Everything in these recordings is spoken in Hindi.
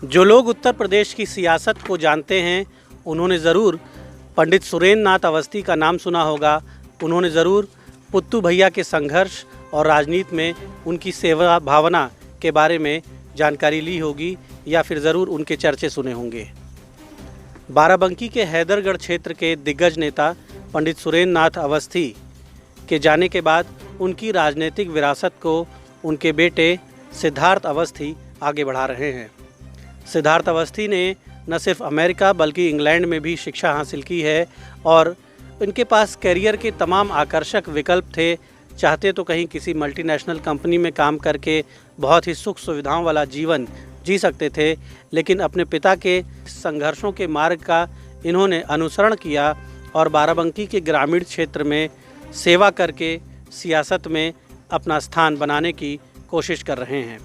जो लोग उत्तर प्रदेश की सियासत को जानते हैं उन्होंने ज़रूर पंडित सुरेंद्र नाथ अवस्थी का नाम सुना होगा। उन्होंने ज़रूर पुत्तू भैया के संघर्ष और राजनीति में उनकी सेवा भावना के बारे में जानकारी ली होगी या फिर ज़रूर उनके चर्चे सुने होंगे। बाराबंकी के हैदरगढ़ क्षेत्र के दिग्गज नेता पंडित सुरेंद्र नाथ अवस्थी के जाने के बाद उनकी राजनीतिक विरासत को उनके बेटे सिद्धार्थ अवस्थी आगे बढ़ा रहे हैं। सिद्धार्थ अवस्थी ने न सिर्फ अमेरिका बल्कि इंग्लैंड में भी शिक्षा हासिल की है और इनके पास करियर के तमाम आकर्षक विकल्प थे। चाहते तो कहीं किसी मल्टीनेशनल कंपनी में काम करके बहुत ही सुख सुविधाओं वाला जीवन जी सकते थे, लेकिन अपने पिता के संघर्षों के मार्ग का इन्होंने अनुसरण किया और बाराबंकी के ग्रामीण क्षेत्र में सेवा करके सियासत में अपना स्थान बनाने की कोशिश कर रहे हैं।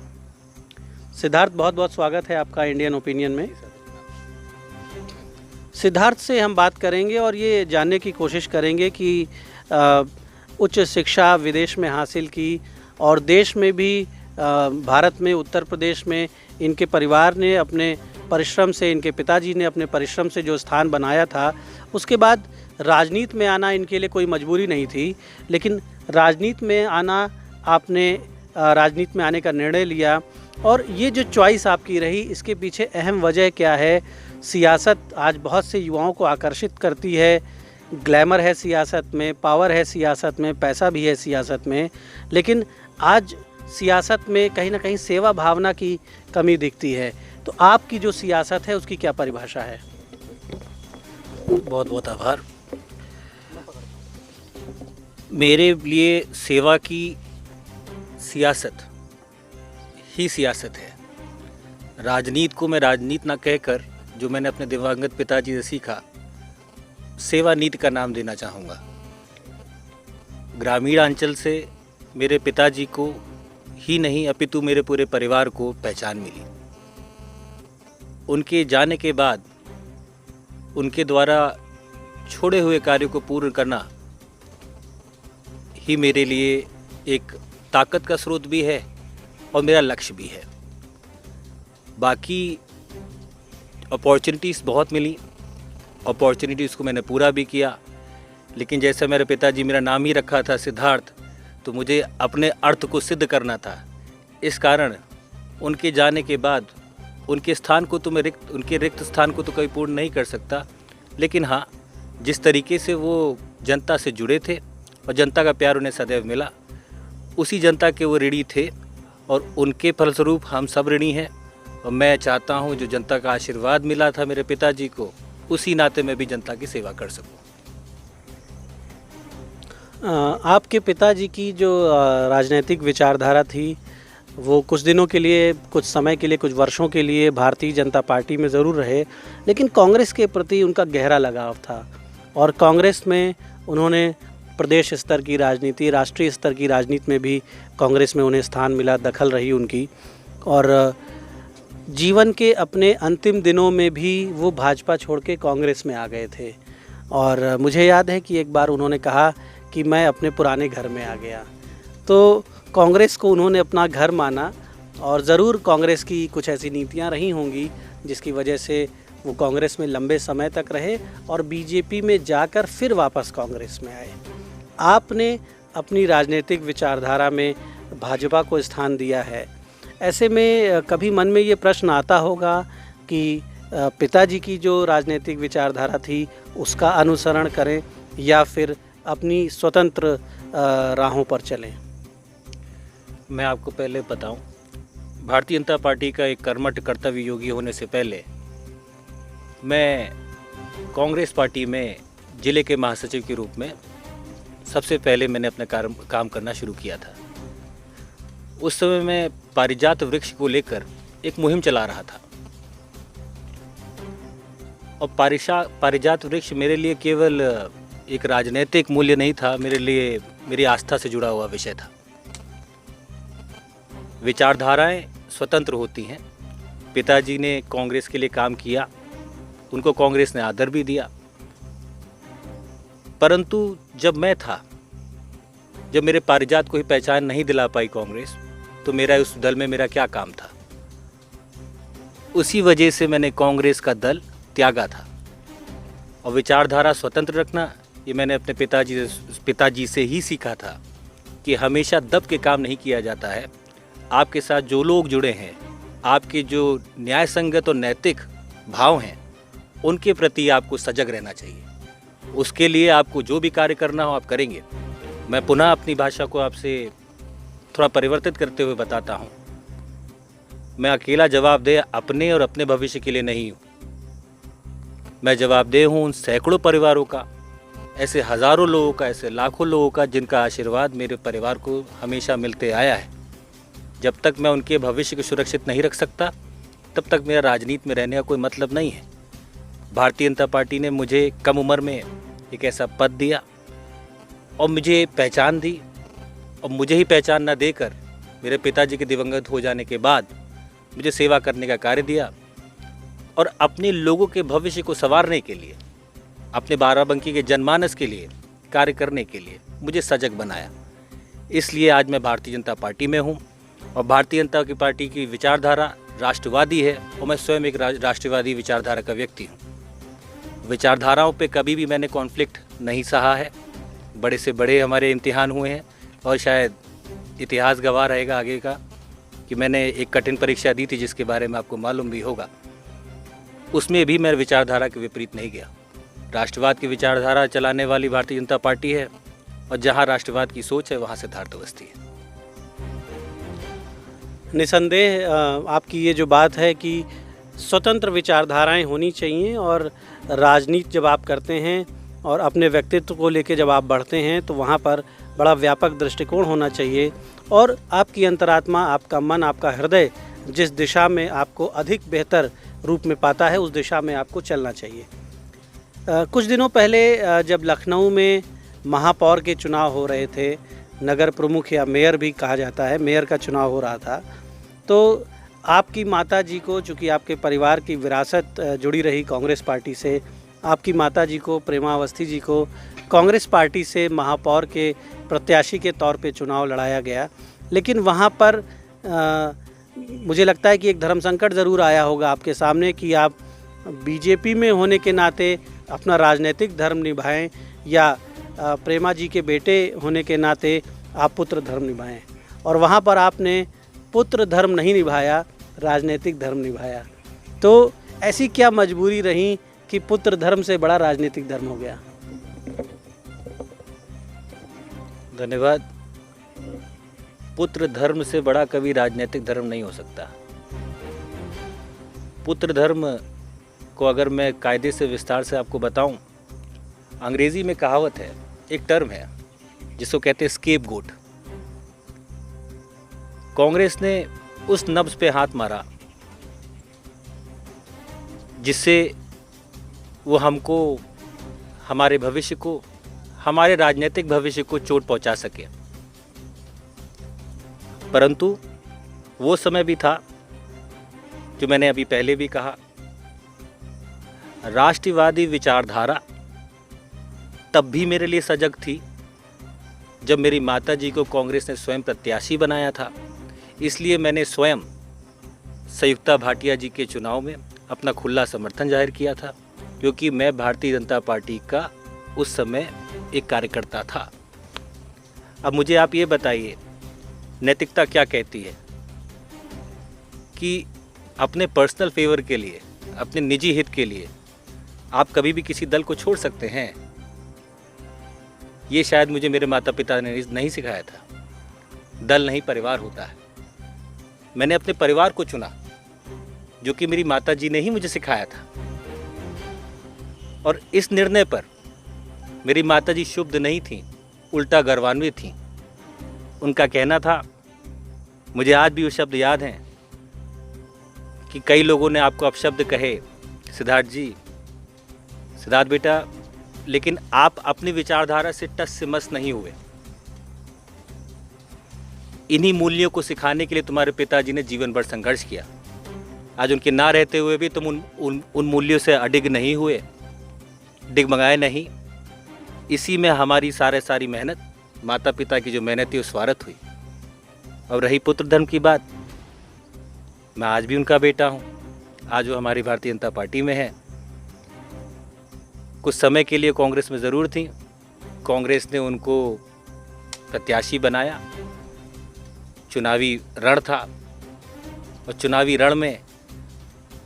सिद्धार्थ, बहुत बहुत स्वागत है आपका इंडियन ओपिनियन में। सिद्धार्थ से हम बात करेंगे और ये जानने की कोशिश करेंगे कि उच्च शिक्षा विदेश में हासिल की और देश में भी भारत में उत्तर प्रदेश में इनके परिवार ने अपने परिश्रम से, इनके पिताजी ने अपने परिश्रम से जो स्थान बनाया था, उसके बाद राजनीति में आना इनके लिए कोई मजबूरी नहीं थी, लेकिन राजनीति में आना आपने राजनीति में आने का निर्णय लिया। और ये जो चॉइस आपकी रही, इसके पीछे अहम वजह क्या है? सियासत आज बहुत से युवाओं को आकर्षित करती है, ग्लैमर है सियासत में, पावर है सियासत में, पैसा भी है सियासत में, लेकिन आज सियासत में कहीं ना कहीं सेवा भावना की कमी दिखती है। तो आपकी जो सियासत है उसकी क्या परिभाषा है? बहुत बहुत आभार। मेरे लिए सेवा की सियासत ही सियासत है। राजनीति को मैं राजनीति ना कहकर, जो मैंने अपने दिवंगत पिताजी से सीखा, सेवा नीति का नाम देना चाहूँगा। ग्रामीण अंचल से मेरे पिताजी को ही नहीं अपितु मेरे पूरे परिवार को पहचान मिली। उनके जाने के बाद उनके द्वारा छोड़े हुए कार्यों को पूर्ण करना ही मेरे लिए एक ताकत का स्रोत भी है और मेरा लक्ष्य भी है। बाकी अपॉर्चुनिटीज़ बहुत मिली, अपॉर्चुनिटीज़ को मैंने पूरा भी किया, लेकिन जैसे मेरे पिताजी मेरा नाम ही रखा था सिद्धार्थ, तो मुझे अपने अर्थ को सिद्ध करना था। इस कारण उनके जाने के बाद उनके स्थान को तो मैं उनके रिक्त स्थान को तो कोई पूर्ण नहीं कर सकता, लेकिन हाँ, जिस तरीके से वो जनता से जुड़े थे और जनता का प्यार उन्हें सदैव मिला, उसी जनता के वो ऋणी थे और उनके फलस्वरूप हम सब ऋणी हैं। और मैं चाहता हूँ जो जनता का आशीर्वाद मिला था मेरे पिताजी को, उसी नाते मैं भी जनता की सेवा कर सकूँ। आपके पिताजी की जो राजनीतिक विचारधारा थी वो कुछ दिनों के लिए, कुछ समय के लिए, कुछ वर्षों के लिए भारतीय जनता पार्टी में ज़रूर रहे, लेकिन कांग्रेस के प्रति उनका गहरा लगाव था और कांग्रेस में उन्होंने प्रदेश स्तर की राजनीति, राष्ट्रीय स्तर की राजनीति में भी कांग्रेस में उन्हें स्थान मिला, दखल रही उनकी। और जीवन के अपने अंतिम दिनों में भी वो भाजपा छोड़ के कांग्रेस में आ गए थे और मुझे याद है कि एक बार उन्होंने कहा कि मैं अपने पुराने घर में आ गया। तो कांग्रेस को उन्होंने अपना घर माना और ज़रूर कांग्रेस की कुछ ऐसी नीतियां रही होंगी जिसकी वजह से वो कांग्रेस में लंबे समय तक रहे और बीजेपी में जाकर फिर वापस कांग्रेस में आए। आपने अपनी राजनीतिक विचारधारा में भाजपा को स्थान दिया है। ऐसे में कभी मन में ये प्रश्न आता होगा कि पिताजी की जो राजनीतिक विचारधारा थी उसका अनुसरण करें या फिर अपनी स्वतंत्र राहों पर चलें? मैं आपको पहले बताऊं, भारतीय जनता पार्टी का एक कर्मठ कर्तव्य योगी होने से पहले मैं कांग्रेस पार्टी में जिले के महासचिव के रूप में सबसे पहले मैंने अपना काम करना शुरू किया था। उस समय मैं पारिजात वृक्ष को लेकर एक मुहिम चला रहा था और पारिजात वृक्ष मेरे लिए केवल एक राजनीतिक मूल्य नहीं था, मेरे लिए मेरी आस्था से जुड़ा हुआ विषय था। विचारधाराएं स्वतंत्र होती हैं। पिताजी ने कांग्रेस के लिए काम किया, उनको कांग्रेस ने आदर भी दिया, परंतु जब मेरे पारिजात को ही पहचान नहीं दिला पाई कांग्रेस, तो मेरा उस दल में मेरा क्या काम था। उसी वजह से मैंने कांग्रेस का दल त्यागा था। और विचारधारा स्वतंत्र रखना ये मैंने अपने पिताजी से ही सीखा था कि हमेशा दब के काम नहीं किया जाता है। आपके साथ जो लोग जुड़े हैं, आपके जो न्याय संगत और नैतिक भाव हैं, उनके प्रति आपको सजग रहना चाहिए। उसके लिए आपको जो भी कार्य करना हो आप करेंगे। मैं पुनः अपनी भाषा को आपसे थोड़ा परिवर्तित करते हुए बताता हूँ। मैं अकेला जवाबदेह अपने और अपने भविष्य के लिए नहीं हूँ। मैं जवाबदेह हूँ उन सैकड़ों परिवारों का, ऐसे हज़ारों लोगों का, ऐसे लाखों लोगों का जिनका आशीर्वाद मेरे परिवार को हमेशा मिलते आया है। जब तक मैं उनके भविष्य को सुरक्षित नहीं रख सकता, तब तक मेरा राजनीति में रहने का कोई मतलब नहीं है। भारतीय जनता पार्टी ने मुझे कम उम्र में एक ऐसा पद दिया और मुझे पहचान दी, और मुझे ही पहचान न देकर मेरे पिताजी के दिवंगत हो जाने के बाद मुझे सेवा करने का कार्य दिया और अपने लोगों के भविष्य को संवारने के लिए, अपने बाराबंकी के जनमानस के लिए कार्य करने के लिए मुझे सजग बनाया। इसलिए आज मैं भारतीय जनता पार्टी में हूँ और भारतीय जनता की पार्टी की विचारधारा राष्ट्रवादी है और मैं स्वयं एक राष्ट्रवादी विचारधारा का व्यक्ति हूँ। विचारधाराओं पे कभी भी मैंने कॉन्फ्लिक्ट नहीं सहा है। बड़े से बड़े हमारे इम्तिहान हुए हैं और शायद इतिहास गवाह रहेगा आगे का कि मैंने एक कठिन परीक्षा दी थी जिसके बारे में आपको मालूम भी होगा। उसमें भी मैं विचारधारा के विपरीत नहीं गया। राष्ट्रवाद की विचारधारा चलाने वाली भारतीय जनता पार्टी है और जहाँ राष्ट्रवाद की सोच है वहाँ सिद्धार्थ अवस्थी है। निसंदेह आपकी ये जो बात है कि स्वतंत्र विचारधाराएं होनी चाहिए और राजनीति जब आप करते हैं और अपने व्यक्तित्व को लेकर जब आप बढ़ते हैं तो वहाँ पर बड़ा व्यापक दृष्टिकोण होना चाहिए और आपकी अंतरात्मा, आपका मन, आपका हृदय जिस दिशा में आपको अधिक बेहतर रूप में पाता है उस दिशा में आपको चलना चाहिए। कुछ दिनों पहले जब लखनऊ में महापौर के चुनाव हो रहे थे, नगर प्रमुख या मेयर भी कहा जाता है, मेयर का चुनाव हो रहा था, तो आपकी माताजी को, चूँकि आपके परिवार की विरासत जुड़ी रही कांग्रेस पार्टी से, आपकी माताजी को, प्रेमा अवस्थी जी को कांग्रेस पार्टी से महापौर के प्रत्याशी के तौर पे चुनाव लड़ाया गया। लेकिन वहाँ पर मुझे लगता है कि एक धर्म संकट ज़रूर आया होगा आपके सामने कि आप बीजेपी में होने के नाते अपना राजनीतिक धर्म निभाएं या प्रेमा जी के बेटे होने के नाते आप पुत्र धर्म निभाएं, और वहाँ पर आपने पुत्र धर्म नहीं निभाया, राजनीतिक धर्म निभाया। तो ऐसी क्या मजबूरी रही कि पुत्र धर्म से बड़ा राजनीतिक धर्म हो गया? धन्यवाद। पुत्र धर्म से बड़ा कभी राजनीतिक धर्म नहीं हो सकता। पुत्र धर्म को अगर मैं कायदे से विस्तार से आपको बताऊं, अंग्रेजी में कहावत है, एक टर्म है जिसको कहते हैं स्केपगोट। कांग्रेस ने उस नब्ज पे हाथ मारा जिससे वो हमको, हमारे भविष्य को, हमारे राजनीतिक भविष्य को चोट पहुंचा सके। परंतु वो समय भी था, जो मैंने अभी पहले भी कहा, राष्ट्रवादी विचारधारा तब भी मेरे लिए सजग थी जब मेरी माताजी को कांग्रेस ने स्वयं प्रत्याशी बनाया था। इसलिए मैंने स्वयं संयुक्ता भाटिया जी के चुनाव में अपना खुला समर्थन जाहिर किया था, क्योंकि मैं भारतीय जनता पार्टी का उस समय एक कार्यकर्ता था। अब मुझे आप ये बताइए, नैतिकता क्या कहती है कि अपने पर्सनल फेवर के लिए, अपने निजी हित के लिए आप कभी भी किसी दल को छोड़ सकते हैं? ये शायद मुझे मेरे माता पिता ने नहीं सिखाया था। दल नहीं, परिवार होता है। मैंने अपने परिवार को चुना, जो कि मेरी माताजी ने ही मुझे सिखाया था। और इस निर्णय पर मेरी माताजी शुभ नहीं थी, उल्टा गर्वान्वित थी। उनका कहना था, मुझे आज भी वो शब्द याद हैं कि कई लोगों ने आपको अपशब्द कहे, सिद्धार्थ जी, सिद्धार्थ बेटा, लेकिन आप अपनी विचारधारा से टस से मस नहीं हुए। इन्हीं मूल्यों को सिखाने के लिए तुम्हारे पिताजी ने जीवन भर संघर्ष किया। आज उनके ना रहते हुए भी तुम उन मूल्यों से अडिग नहीं हुए, डिगमगाए नहीं। इसी में हमारी सारी मेहनत, माता पिता की जो मेहनत थी, वो स्वार्थ हुई। अब रही पुत्र धर्म की बात, मैं आज भी उनका बेटा हूँ, आज वो हमारी भारतीय जनता पार्टी में है। कुछ समय के लिए कांग्रेस में ज़रूर थी, कांग्रेस ने उनको प्रत्याशी बनाया, चुनावी रण था, और चुनावी रण में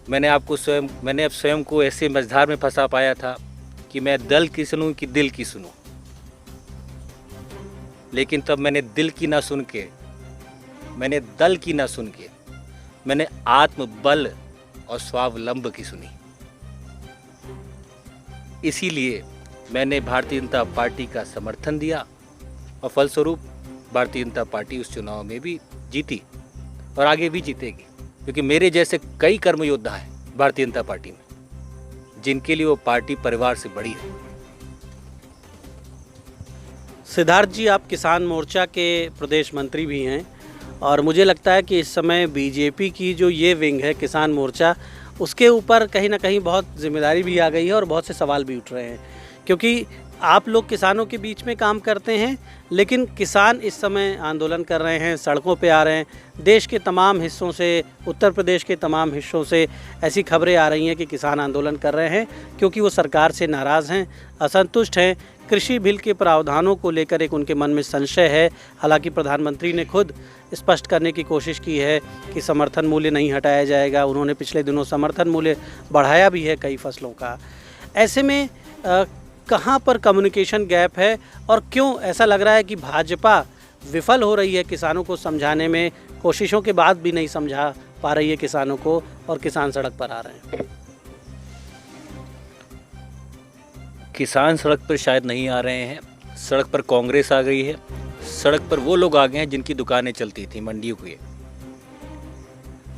मैंने अब स्वयं को ऐसे मझधार में फंसा पाया था कि मैं दल की सुनूं कि दिल की सुनूं। लेकिन तब मैंने दिल की ना सुन के, मैंने दल की ना सुन के, मैंने आत्मबल और स्वावलंब की सुनी। इसीलिए मैंने भारतीय जनता पार्टी का समर्थन दिया और फलस्वरूप भारतीय जनता पार्टी उस चुनाव में भी जीती और आगे भी जीतेगी, क्योंकि मेरे जैसे कई कर्म योद्धा हैं भारतीय जनता पार्टी में, जिनके लिए वो पार्टी परिवार से बड़ी है। सिद्धार्थ जी, आप किसान मोर्चा के प्रदेश मंत्री भी हैं और मुझे लगता है कि इस समय बीजेपी की जो ये विंग है किसान मोर्चा, उसके ऊपर कहीं ना कहीं बहुत जिम्मेदारी भी आ गई है और बहुत से सवाल भी उठ रहे हैं, क्योंकि आप लोग किसानों के बीच में काम करते हैं, लेकिन किसान इस समय आंदोलन कर रहे हैं, सड़कों पे आ रहे हैं। देश के तमाम हिस्सों से, उत्तर प्रदेश के तमाम हिस्सों से ऐसी खबरें आ रही हैं कि किसान आंदोलन कर रहे हैं क्योंकि वो सरकार से नाराज़ हैं, असंतुष्ट हैं। कृषि बिल के प्रावधानों को लेकर एक उनके मन में संशय है। हालांकि प्रधानमंत्री ने खुद स्पष्ट करने की कोशिश की है कि समर्थन मूल्य नहीं हटाया जाएगा। उन्होंने पिछले दिनों समर्थन मूल्य बढ़ाया भी है कई फसलों का। ऐसे में कहाँ पर कम्युनिकेशन गैप है और क्यों ऐसा लग रहा है कि भाजपा विफल हो रही है किसानों को समझाने में, कोशिशों के बाद भी नहीं समझा पा रही है किसानों को और किसान सड़क पर आ रहे हैं? किसान सड़क पर शायद नहीं आ रहे हैं, सड़क पर कांग्रेस आ गई है। सड़क पर वो लोग आ गए हैं जिनकी दुकानें चलती थी मंडियों की।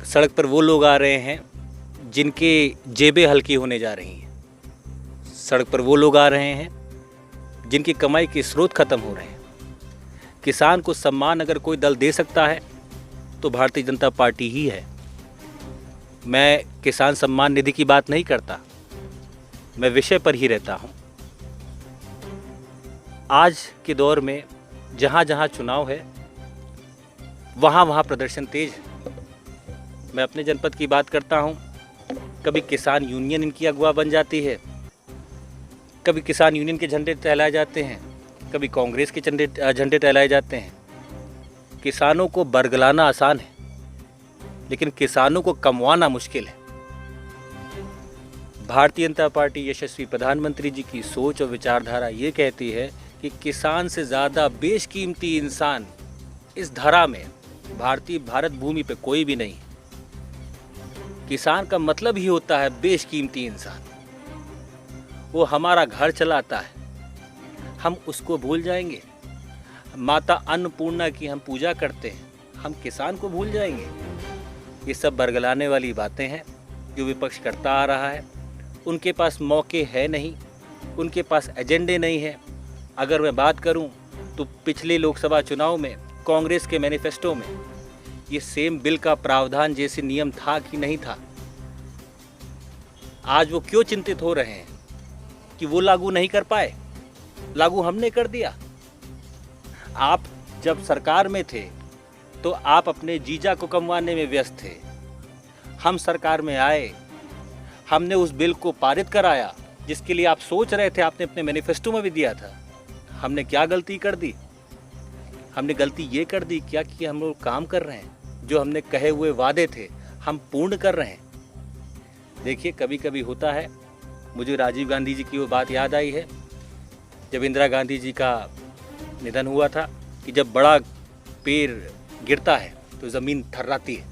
सड़क पर वो लोग आ रहे हैं जिनके जेबें हल्की होने जा रही हैं। सड़क पर वो लोग आ रहे हैं जिनकी कमाई के स्रोत खत्म हो रहे हैं। किसान को सम्मान अगर कोई दल दे सकता है तो भारतीय जनता पार्टी ही है। मैं किसान सम्मान निधि की बात नहीं करता, मैं विषय पर ही रहता हूं। आज के दौर में जहां जहां चुनाव है वहां वहां प्रदर्शन तेज है। मैं अपने जनपद की बात करता हूं, कभी किसान यूनियन इनकी अगुवा बन जाती है, कभी किसान यूनियन के झंडे फहराए जाते हैं, कभी कांग्रेस के झंडे फहराए जाते हैं। किसानों को बरगलाना आसान है, लेकिन किसानों को कमवाना मुश्किल है। भारतीय जनता पार्टी यशस्वी प्रधानमंत्री जी की सोच और विचारधारा ये कहती है कि किसान से ज़्यादा बेशकीमती इंसान इस धरा में भारत भूमि पे कोई भी नहीं। किसान का मतलब ही होता है बेशकीमती इंसान। वो हमारा घर चलाता है, हम उसको भूल जाएंगे? माता अन्नपूर्णा की हम पूजा करते हैं, हम किसान को भूल जाएंगे? ये सब बरगलाने वाली बातें हैं जो विपक्ष करता आ रहा है। उनके पास मौके है नहीं, उनके पास एजेंडे नहीं है। अगर मैं बात करूं तो पिछले लोकसभा चुनाव में कांग्रेस के मैनिफेस्टो में ये सेम बिल का प्रावधान जैसे नियम था कि नहीं था? आज वो क्यों चिंतित हो रहे हैं कि वो लागू नहीं कर पाए? लागू हमने कर दिया। आप जब सरकार में थे तो आप अपने जीजा को कमवाने में व्यस्त थे। हम सरकार में आए, हमने उस बिल को पारित कराया जिसके लिए आप सोच रहे थे, आपने अपने मैनिफेस्टो में भी दिया था। हमने क्या गलती कर दी? हमने गलती ये कर दी क्या कि हम लोग काम कर रहे हैं, जो हमने कहे हुए वादे थे हम पूर्ण कर रहे हैं। देखिए, कभी कभी होता है, मुझे राजीव गांधी जी की वो बात याद आई है जब इंदिरा गांधी जी का निधन हुआ था कि जब बड़ा पेड़ गिरता है तो ज़मीन थर्राती है।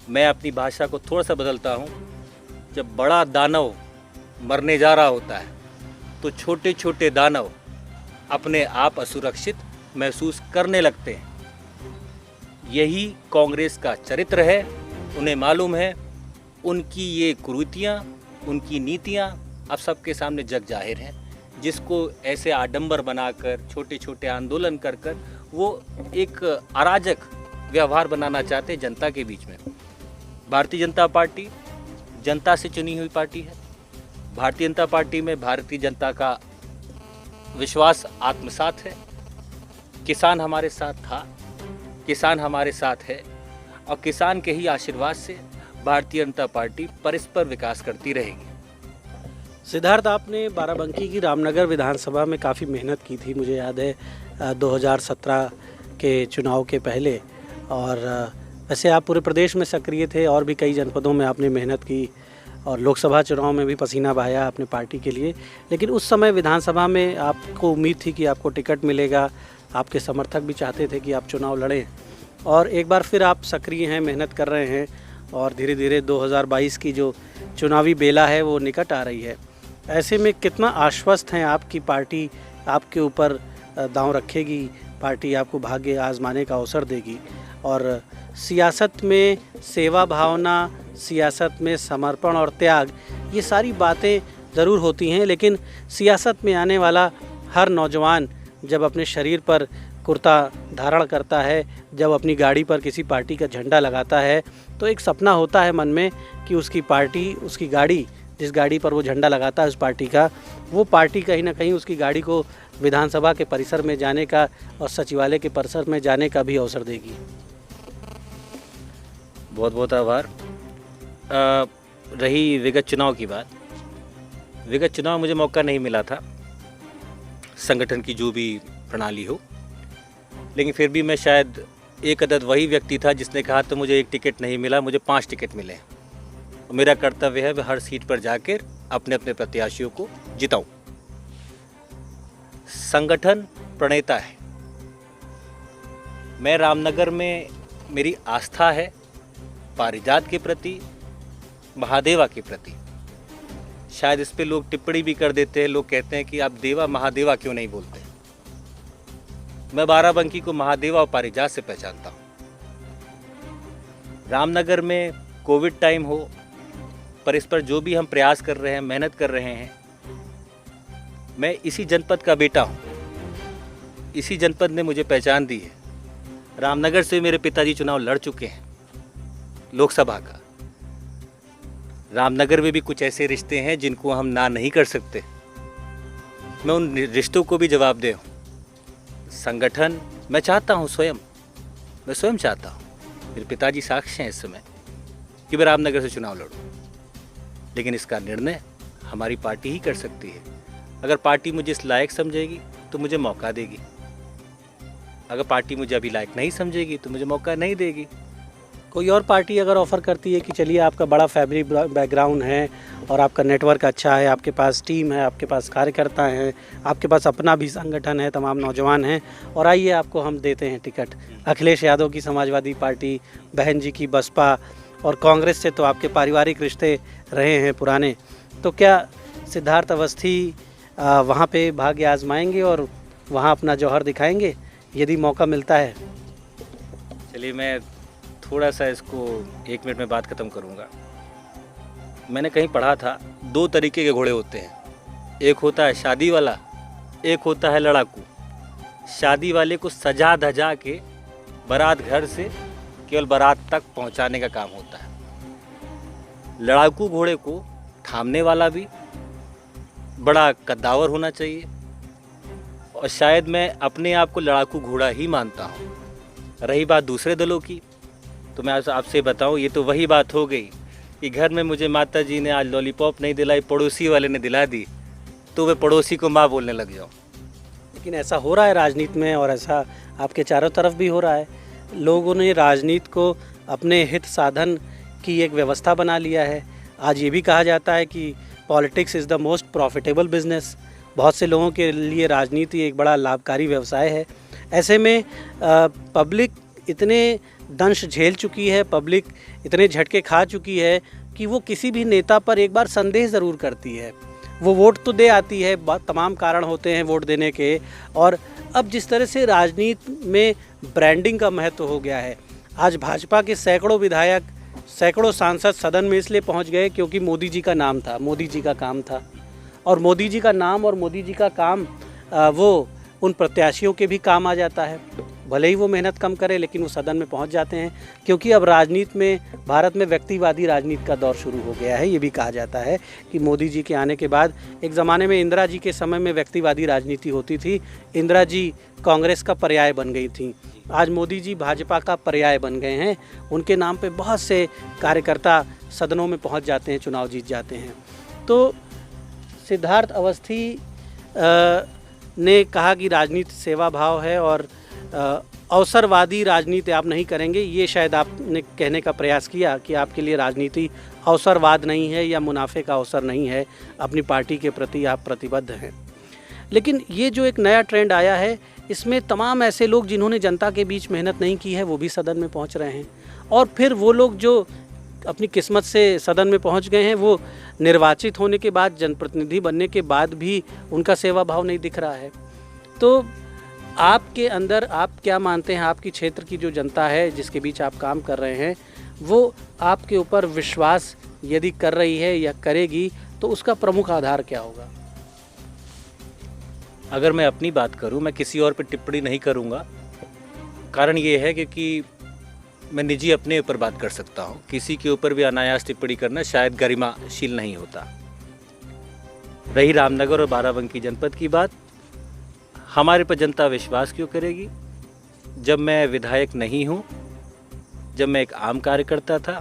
मैं अपनी भाषा को थोड़ा सा बदलता हूँ। जब बड़ा दानव मरने जा रहा होता है तो छोटे छोटे दानव अपने आप असुरक्षित महसूस करने लगते हैं। यही कांग्रेस का चरित्र है। उन्हें मालूम है उनकी ये कुरीतियाँ, उनकी नीतियाँ अब सबके सामने जग जाहिर हैं, जिसको ऐसे आडंबर बनाकर, छोटे छोटे आंदोलन कर कर वो एक अराजक व्यवहार बनाना चाहते हैं जनता के बीच में। भारतीय जनता पार्टी जनता से चुनी हुई पार्टी है। भारतीय जनता पार्टी में भारतीय जनता का विश्वास आत्मसात है। किसान हमारे साथ था, किसान हमारे साथ है। और किसान के ही आशीर्वाद से भारतीय जनता पार्टी परस्पर विकास करती रहेगी। सिद्धार्थ, आपने बाराबंकी की रामनगर विधानसभा में काफ़ी मेहनत की थी, मुझे याद है 2017 के चुनाव के पहले। और वैसे आप पूरे प्रदेश में सक्रिय थे और भी कई जनपदों में आपने मेहनत की और लोकसभा चुनाव में भी पसीना बहाया अपने पार्टी के लिए। लेकिन उस समय विधानसभा में आपको उम्मीद थी कि आपको टिकट मिलेगा, आपके समर्थक भी चाहते थे कि आप चुनाव लड़ें, और एक बार फिर आप सक्रिय हैं, मेहनत कर रहे हैं और धीरे धीरे 2022 की जो चुनावी बेला है वो निकट आ रही है। ऐसे में कितना आश्वस्त हैं आपकी पार्टी आपके ऊपर दांव रखेगी, पार्टी आपको भाग्य आजमाने का अवसर देगी? और सियासत में सेवा भावना, सियासत में समर्पण और त्याग, ये सारी बातें ज़रूर होती हैं, लेकिन सियासत में आने वाला हर नौजवान जब अपने शरीर पर कुर्ता धारण करता है, जब अपनी गाड़ी पर किसी पार्टी का झंडा लगाता है, तो एक सपना होता है मन में कि उसकी पार्टी, उसकी गाड़ी, जिस गाड़ी पर वो झंडा लगाता है उस पार्टी का, वो पार्टी कहीं ना कहीं उसकी गाड़ी को विधानसभा के परिसर में जाने का और सचिवालय के परिसर में जाने का भी अवसर देगी। बहुत बहुत आभार। रही विगत चुनाव की बात, विगत चुनाव मुझे मौका नहीं मिला था, संगठन की जो भी प्रणाली हो, लेकिन फिर भी मैं शायद एक अदद वही व्यक्ति था जिसने कहा तो मुझे एक टिकट नहीं मिला, मुझे 5 टिकट मिले। और मेरा कर्तव्य है हर सीट पर जाकर अपने अपने प्रत्याशियों को जिताऊं। संगठन प्रणेता है, मैं रामनगर में मेरी आस्था है पारिजात के प्रति, महादेवा के प्रति। शायद इस पे लोग टिप्पणी भी कर देते हैं, लोग कहते हैं कि आप देवा महादेवा क्यों नहीं बोलते। मैं बाराबंकी को महादेवा और पारिजात से पहचानता हूँ। रामनगर में कोविड टाइम हो, पर इस पर जो भी हम प्रयास कर रहे हैं, मेहनत कर रहे हैं, मैं इसी जनपद का बेटा हूँ, इसी जनपद ने मुझे पहचान दी है। रामनगर से मेरे पिताजी चुनाव लड़ चुके हैं लोकसभा का। रामनगर में भी कुछ ऐसे रिश्ते हैं जिनको हम ना नहीं कर सकते, मैं उन रिश्तों को भी जवाब दे हूँ। संगठन मैं चाहता हूँ, मैं स्वयं चाहता हूँ, मेरे पिताजी साक्ष्य हैं इस समय कि मैं रामनगर से चुनाव लड़ूँ, लेकिन इसका निर्णय हमारी पार्टी ही कर सकती है। अगर पार्टी मुझे इस लायक समझेगी तो मुझे मौका देगी, अगर पार्टी मुझे अभी लायक नहीं समझेगी तो मुझे मौका नहीं देगी। कोई और पार्टी अगर ऑफ़र करती है कि चलिए आपका बड़ा फैमिली बैकग्राउंड है और आपका नेटवर्क अच्छा है, आपके पास टीम है, आपके पास कार्यकर्ता हैं, आपके पास अपना भी संगठन है, तमाम नौजवान हैं, और आइए आपको हम देते हैं टिकट, अखिलेश यादव की समाजवादी पार्टी, बहन जी की बसपा, और कांग्रेस से तो आपके पारिवारिक रिश्ते रहे हैं पुराने, तो क्या सिद्धार्थ अवस्थी वहाँ पे भाग्य आजमाएंगे और वहाँ अपना जौहर दिखाएंगे यदि मौका मिलता है? चलिए मैं थोड़ा सा इसको 1 मिनट में बात ख़त्म करूँगा। मैंने कहीं पढ़ा था 2 तरीके के घोड़े होते हैं, एक होता है शादी वाला, एक होता है लड़ाकू। शादी वाले को सजा धजा के बारात घर से केवल बारात तक पहुंचाने का काम होता है। लड़ाकू घोड़े को थामने वाला भी बड़ा कद्दावर होना चाहिए, और शायद मैं अपने आप को लड़ाकू घोड़ा ही मानता हूँ। रही बात दूसरे दलों की, तो मैं आपसे बताऊँ, ये तो वही बात हो गई कि घर में मुझे माता जी ने आज लॉलीपॉप नहीं दिलाई, पड़ोसी वाले ने दिला दी, तो वे पड़ोसी को माँ बोलने लग जाओ। लेकिन ऐसा हो रहा है राजनीति में, और ऐसा आपके चारों तरफ भी हो रहा है। लोगों ने राजनीति को अपने हित साधन की एक व्यवस्था बना लिया है। आज ये भी कहा जाता है कि politics is the most profitable business. बहुत से लोगों के लिए राजनीति एक बड़ा लाभकारी व्यवसाय है। ऐसे में पब्लिक इतने दंश झेल चुकी है, पब्लिक इतने झटके खा चुकी है कि वो किसी भी नेता पर एक बार संदेह ज़रूर करती है। वो वोट तो दे आती है, तमाम कारण होते हैं वोट देने के, और अब जिस तरह से राजनीति में ब्रांडिंग का महत्व हो गया है, आज भाजपा के सैकड़ों विधायक, सैकड़ों सांसद सदन में इसलिए पहुंच गए क्योंकि मोदी जी का नाम था, मोदी जी का काम था, और मोदी जी का नाम और मोदी जी का काम वो उन प्रत्याशियों के भी काम आ जाता है। भले ही वो मेहनत कम करे लेकिन वो सदन में पहुंच जाते हैं, क्योंकि अब राजनीति में, भारत में व्यक्तिवादी राजनीति का दौर शुरू हो गया है। ये भी कहा जाता है कि मोदी जी के आने के बाद, एक ज़माने में इंदिरा जी के समय में व्यक्तिवादी राजनीति होती थी, इंदिरा जी कांग्रेस का पर्याय बन गई थी, आज मोदी जी भाजपा का पर्याय बन गए हैं। उनके नाम पे बहुत से कार्यकर्ता सदनों में पहुंच जाते हैं, चुनाव जीत जाते हैं। तो सिद्धार्थ अवस्थी ने कहा कि राजनीति सेवा भाव है और अवसरवादी राजनीति आप नहीं करेंगे। ये शायद आपने कहने का प्रयास किया कि आपके लिए राजनीति अवसरवाद नहीं है या मुनाफे का अवसर नहीं है, अपनी पार्टी के प्रति आप प्रतिबद्ध हैं। लेकिन ये जो एक नया ट्रेंड आया है, इसमें तमाम ऐसे लोग जिन्होंने जनता के बीच मेहनत नहीं की है वो भी सदन में पहुंच रहे हैं, और फिर वो लोग जो अपनी किस्मत से सदन में पहुंच गए हैं, वो निर्वाचित होने के बाद, जनप्रतिनिधि बनने के बाद भी उनका सेवा भाव नहीं दिख रहा है। तो आपके अंदर आप क्या मानते हैं, आपकी क्षेत्र की जो जनता है जिसके बीच आप काम कर रहे हैं, वो आपके ऊपर विश्वास यदि कर रही है या करेगी, तो उसका प्रमुख आधार क्या होगा? अगर मैं अपनी बात करूं, मैं किसी और पर टिप्पणी नहीं करूंगा। कारण ये है क्योंकि मैं निजी अपने ऊपर बात कर सकता हूं, किसी के ऊपर भी अनायास टिप्पणी करना शायद गरिमाशील नहीं होता। रही रामनगर और बाराबंकी जनपद की बात, हमारे पर जनता विश्वास क्यों करेगी? जब मैं विधायक नहीं हूं, जब मैं एक आम कार्यकर्ता था,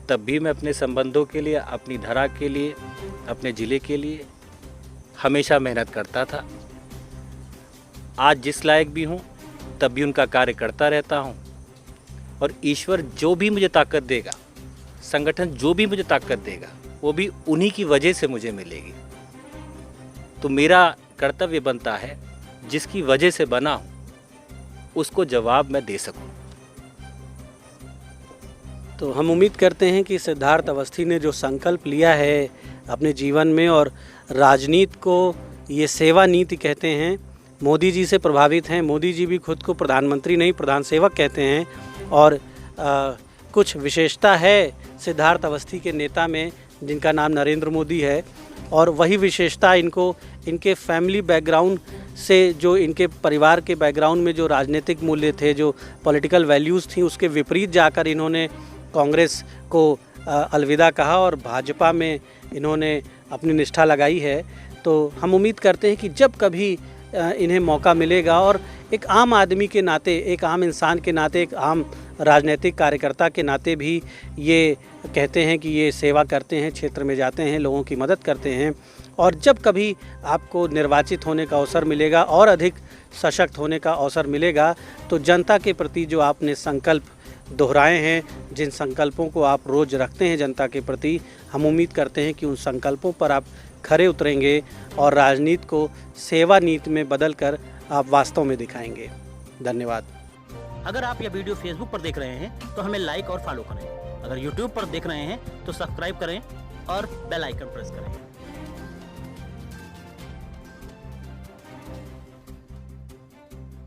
तब भी मैं अपने संबंधों के लिए, अपनी धरा के लिए, अपने ज़िले के लिए हमेशा मेहनत करता था। आज जिस लायक भी हूं, तब भी उनका कार्य करता रहता हूं, और ईश्वर जो भी मुझे ताकत देगा, संगठन जो भी मुझे ताकत देगा, वो भी उन्हीं की वजह से मुझे मिलेगी। तो मेरा कर्तव्य बनता है, जिसकी वजह से बना हूं, उसको जवाब मैं दे सकूं। तो हम उम्मीद करते हैं कि सिद्धार्थ अवस्थी ने जो संकल्प लिया है अपने जीवन में, और राजनीति को ये सेवा नीति कहते हैं, मोदी जी से प्रभावित हैं। मोदी जी भी खुद को प्रधानमंत्री नहीं, प्रधान सेवक कहते हैं, और कुछ विशेषता है सिद्धार्थ अवस्थी के नेता में जिनका नाम नरेंद्र मोदी है, और वही विशेषता इनको इनके फैमिली बैकग्राउंड से, जो इनके परिवार के बैकग्राउंड में जो राजनीतिक मूल्य थे, जो पॉलिटिकल वैल्यूज़ थी, उसके विपरीत जाकर इन्होंने कांग्रेस को अलविदा कहा और भाजपा में इन्होंने अपनी निष्ठा लगाई है। तो हम उम्मीद करते हैं कि जब कभी इन्हें मौका मिलेगा, और एक आम आदमी के नाते, एक आम इंसान के नाते, एक आम राजनीतिक कार्यकर्ता के नाते भी ये कहते हैं कि ये सेवा करते हैं, क्षेत्र में जाते हैं, लोगों की मदद करते हैं, और जब कभी आपको निर्वाचित होने का अवसर मिलेगा और अधिक सशक्त होने का अवसर मिलेगा, तो जनता के प्रति जो आपने संकल्प दोहराए हैं, जिन संकल्पों को आप रोज़ रखते हैं जनता के प्रति, हम उम्मीद करते हैं कि उन संकल्पों पर आप खरे उतरेंगे और राजनीति को सेवा नीति में बदलकर आप वास्तव में दिखाएंगे। धन्यवाद। अगर आप यह वीडियो फेसबुक पर देख रहे हैं तो हमें लाइक और फॉलो करें। अगर यूट्यूब पर देख रहे हैं तो सब्सक्राइब करें और बेल आइकन प्रेस करें।